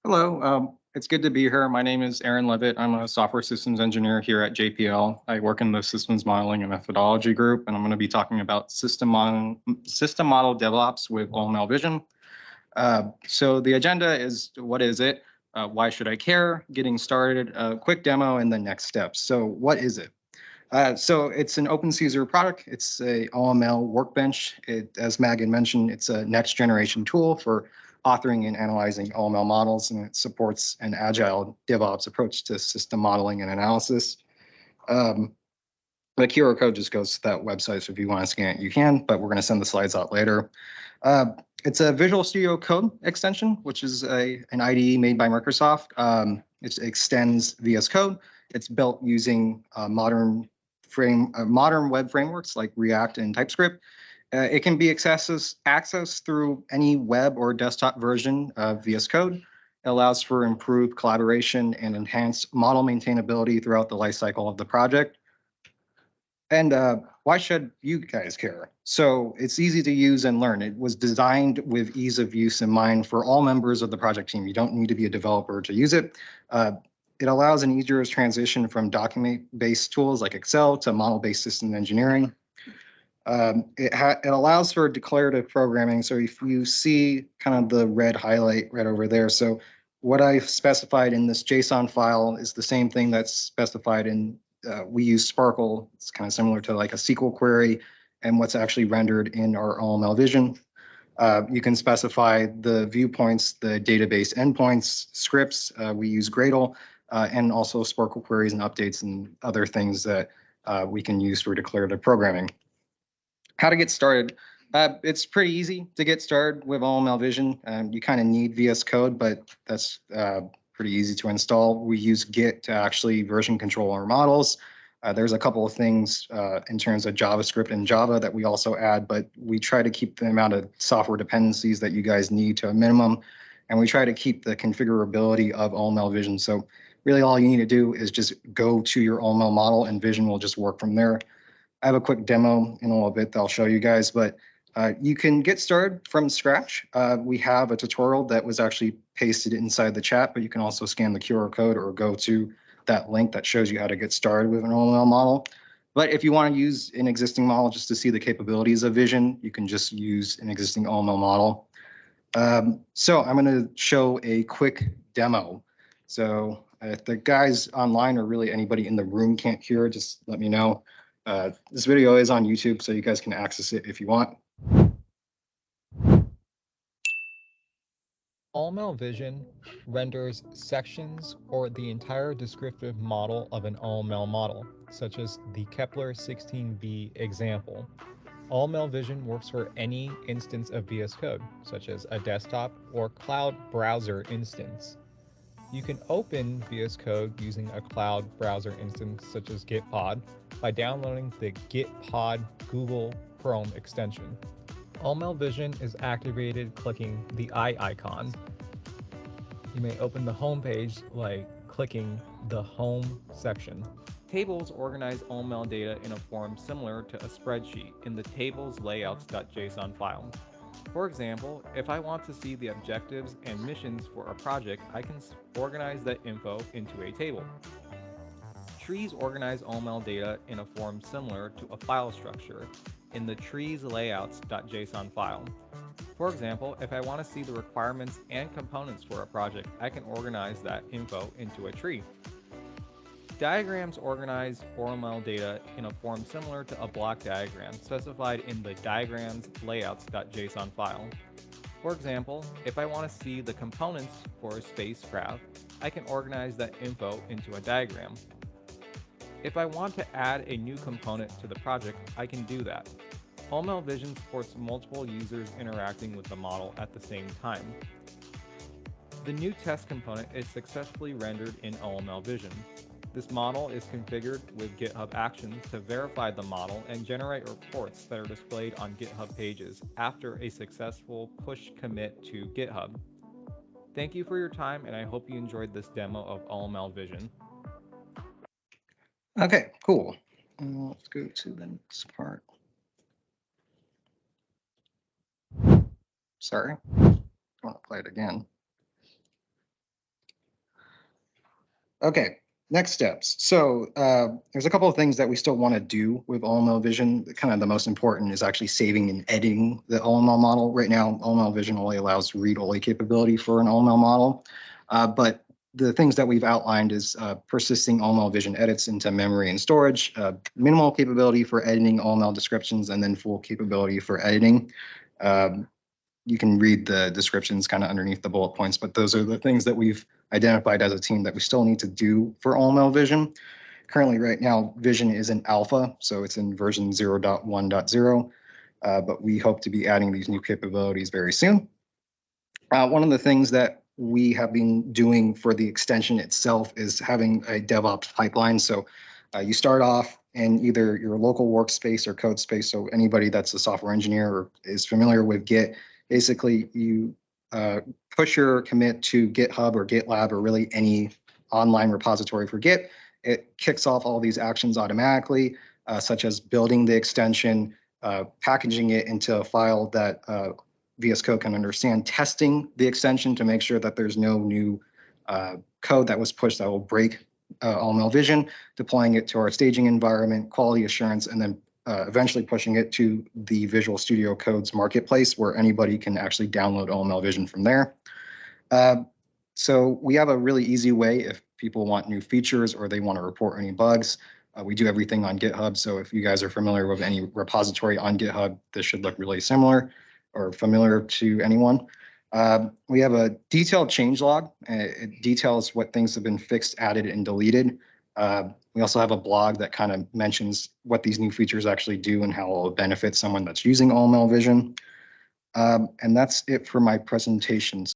Hello, it's good to be here. My name is Aaron Levitt. I'm a software systems engineer here at JPL. I work in the systems modeling and methodology group, and I'm going to be talking about system model DevOps with OML Vision. So the agenda is, what is it? Why should I care? Getting started, a quick demo, and the next steps. So what is it? So it's an OpenCSR product. It's a OML workbench. As Megan mentioned, it's a next generation tool for authoring and analyzing OML models, and it supports an agile DevOps approach to system modeling and analysis. Um, the QR code just goes to that website, so if you want to scan it, you can, but we're going to send the slides out later. It's a Visual Studio Code extension, which is an IDE made by Microsoft. It extends VS Code. It's built using modern web frameworks like React and TypeScript. It can be accessed through any web or desktop version of VS Code. It allows for improved collaboration and enhanced model maintainability throughout the lifecycle of the project. And why should you guys care? So it's easy to use and learn. It was designed with ease of use in mind for all members of the project team. You don't need to be a developer to use it. It allows an easier transition from document-based tools like Excel to model-based system engineering. It allows for declarative programming. So if you see kind of the red highlight right over there, so what I've specified in this JSON file is the same thing that's specified in, we use Sparkle. It's kind of similar to like a SQL query and what's actually rendered in our OML Vision. You can specify the viewpoints, the database endpoints, scripts. We use Gradle, and also Sparkle queries and updates and other things that we can use for declarative programming. How to get started. It's pretty easy to get started with OML Vision. You kind of need VS Code, but that's pretty easy to install. We use Git to actually version control our models. There's a couple of things in terms of JavaScript and Java that we also add, but we try to keep the amount of software dependencies that you guys need to a minimum, and we try to keep the configurability of OML Vision. So really all you need to do is just go to your OML model and Vision will just work from there. I have a quick demo in a little bit that I'll show you guys, but you can get started from scratch. We have a tutorial that was actually pasted inside the chat, but you can also scan the QR code or go to that link that shows you how to get started with an OML model. But if you want to use an existing model just to see the capabilities of Vision, you can just use an existing OML model. So I'm going to show a quick demo. So if the guys online or really anybody in the room can't hear, just let me know. This video is on YouTube, so you guys can access it if you want. OML Vision renders sections or the entire descriptive model of an OML model, such as the Kepler 16b example. OML Vision works for any instance of VS Code, such as a desktop or cloud browser instance. You can open VS Code using a cloud browser instance such as Gitpod by downloading the Gitpod Google Chrome extension. OML Vision is activated clicking the eye icon. You may open the home page by clicking the Home section. Tables organize OML data in a form similar to a spreadsheet in the tables_layouts.json file. For example, if I want to see the objectives and missions for a project, I can organize that info into a table. Trees organize OML data in a form similar to a file structure in the treeslayouts.json file. For example, if I want to see the requirements and components for a project, I can organize that info into a tree. Diagrams organize OML data in a form similar to a block diagram specified in the diagrams_layouts.json file. For example, if I want to see the components for a spacecraft, I can organize that info into a diagram. If I want to add a new component to the project, I can do that. OML Vision supports multiple users interacting with the model at the same time. The new test component is successfully rendered in OML Vision. This model is configured with GitHub Actions to verify the model and generate reports that are displayed on GitHub pages after a successful push commit to GitHub. Thank you for your time, and I hope you enjoyed this demo of OML Vision. Okay, cool. Let's go to the next part. Sorry, I want to play it again. Okay, next steps. So there's a couple of things that we still want to do with OML Vision. Kind of the most important is actually saving and editing the OML model. Right now, OML Vision only allows read-only capability for an OML model. But the things that we've outlined is persisting OML Vision edits into memory and storage, minimal capability for editing OML descriptions, and then full capability for editing. You can read the descriptions kind of underneath the bullet points, but those are the things that we've identified as a team that we still need to do for OML Vision. Currently, right now, Vision is in alpha, so it's in version 0.1.0, but we hope to be adding these new capabilities very soon. One of the things that we have been doing for the extension itself is having a DevOps pipeline. So you start off in either your local workspace or code space. So anybody that's a software engineer or is familiar with Git, basically you push your commit to GitHub or GitLab or really any online repository for Git. It kicks off all these actions automatically, such as building the extension, packaging it into a file that VS Code can understand, testing the extension to make sure that there's no new code that was pushed that will break OML Vision, deploying it to our staging environment, quality assurance, and then eventually pushing it to the Visual Studio Code's marketplace where anybody can actually download OML Vision from there. So we have a really easy way if people want new features or they want to report any bugs. We do everything on GitHub. So if you guys are familiar with any repository on GitHub, this should look really similar or familiar to anyone. We have a detailed changelog. It details what things have been fixed, added, and deleted. We also have a blog that kind of mentions what these new features actually do and how it will benefit someone that's using OML Vision. And that's it for my presentation.